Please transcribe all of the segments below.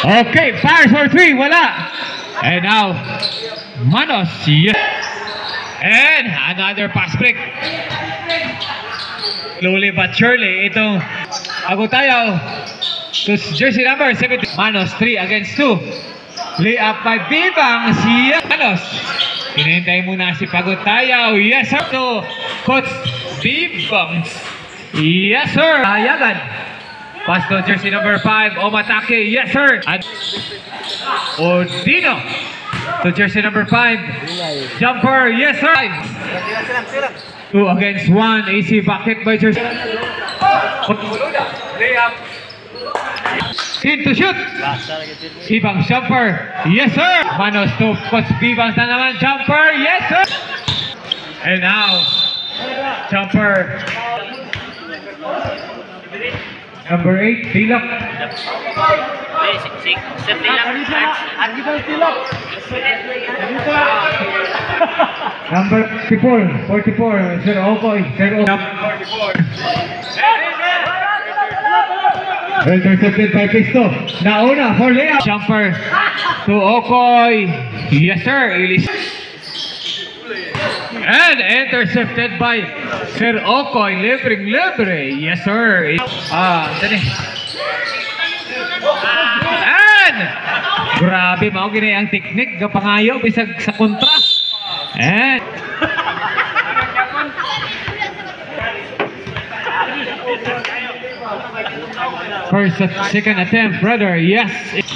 Okay, fires for 3, wala. And now, Manos, yes. And another pass break. Slowly but surely, itong Agutayaw to jersey number 70. Manos, 3 against 2. Lay up by Bibang, si Manos. Hinihintay muna si Agutayaw. Yes, sir. To Coach Bibang. Yes, sir. Hayagan. Pass to jersey number 5, Omatake. Yes, sir. And Odino to jersey number 5. Jumper. Yes, sir. 2 against 1. AC bucket by jersey. Layup. In to shoot. Bibang jumper. Yes, sir. Manos to Coach Bibang na naman. Jumper. Yes, sir. And now, jumper. Number 8, Tilak. Number 44, Sir Okoy. Number 44. Intercepted by Pisto. Nauna for layup. Jumper to Okoy. Yes, sir. And intercepted by Sir Okoy. Libre. Yes, sir. And grabe, mao gini ang teknik gapangayo bisag sa kontra. And first second attempt, brother. Yes.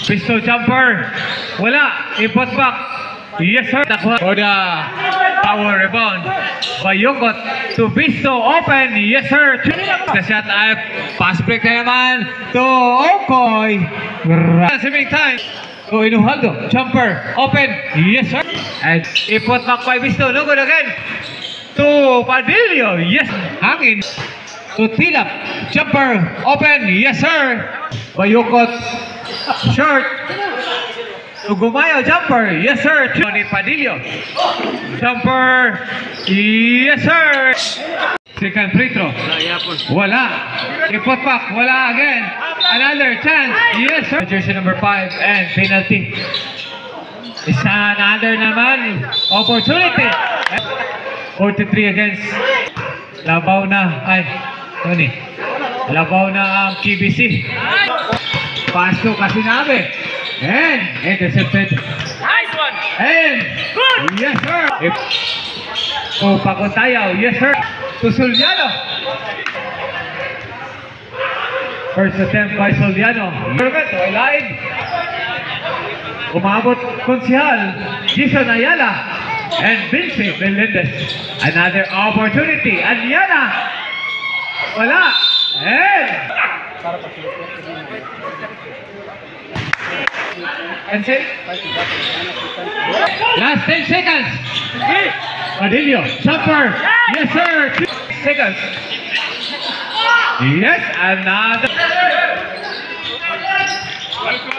Pistol jumper. Wala. Ipot back. Yes, sir. For the power rebound. Bayukot to Bisto. Open. Yes, sir. The shot ay pass break na naman to Okoy. Saving time. To Inuhaldo. Jumper. Open. Yes, sir. And ipot back by Bisto. No good again. To Padillo. Yes. Hangin. To Tilap. Jumper. Open. Yes, sir. Bayukot. Short. To Gumayo. Jumper. Yes, sir. Tony Padillo. Jumper. Yes, sir. Second free throw. Wala. Ipot back. Wala again. Another chance. Yes, sir. Jersey number 5 and penalty. Isa another naman. Opportunity. 43 against Labaw na. Ay, Tony. Labaw na ang KBC. Pass to Kasinabe. And intercepted. Nice one. And yes, sir. To Pagotayaw. Yes, sir. To Soliano. First attempt by Soliano. Perfect. Wide. Umabot konsihal Jason Ayala and Vince Melendez. Another opportunity. Ayala. Wala. And say last 10 seconds. Padillo. Jumper. Yes, sir. 2 seconds. Yes, another.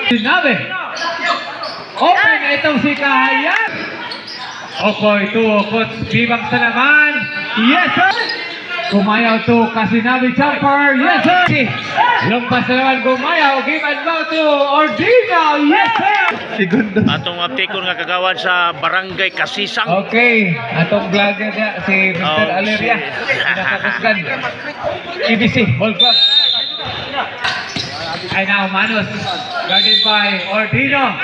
Sinabi. Open itong si Kahayan. Okoy to Coach Bibang sa naman. Yes, sir. Gumayaw to Kasinabi. Jumper. Yes, sir. Lumpas na naman Gumayaw. Give and go to Ordino. Yes, sir. Segundo. Atong aptikon nga kagawan sa Barangay Kasisang. Okay. Atong vlogger niya si Mr. Aleria. Pinakakusgan. EBC. Ball club. And now Manos. Guarded by Ordino.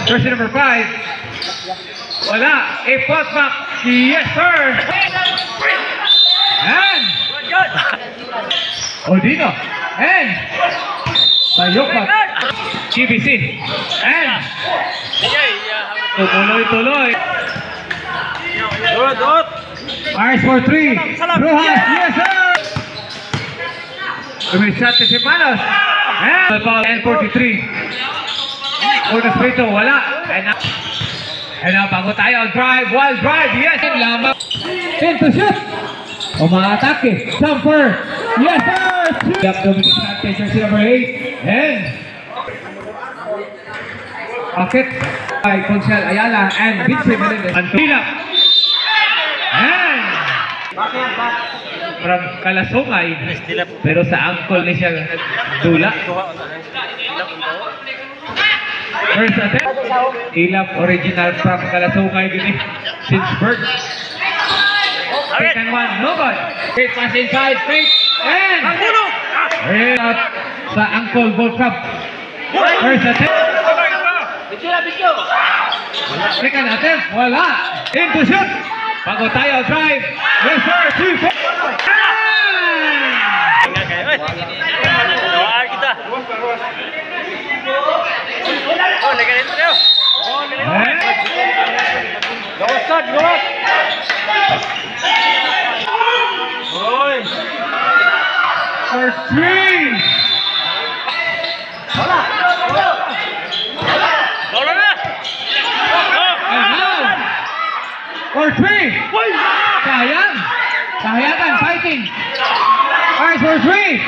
Jersey number 5. Wala. A post back. Yes, sir. And Ordino. And Bayokot. GBC. And tuloy. Fires for 3. Rojas. Yes, sir. Tumisat si Manos. And 43. Unang frito, wala. And now, bago tayo, drive, wild drive, yes! Lamang. Send to shoot! Umaatake, jumper! Yes, sir! Shoot! Dominic Sanchez, jersey number 8. And Paket by Consel Ayala and Vince Melendez. Antila. And from Kalasungay. Pero sa ankle ni siya dula. First attempt. Ilap original from Kalasungay gini. Sinsberg. Second one, no good. Great pass inside, straight. And Ilap sa ankle ball cup. First attempt. Second attempt, wala. Into shoot. Bago tayo, drive. Yes sir, 2-4. Doa kita. Oh, lagi itu dia. Gawas start, gawas. Oi. For three. Bola na. And now, for three. Sayang. Sayangan, fighting. Alright, for three.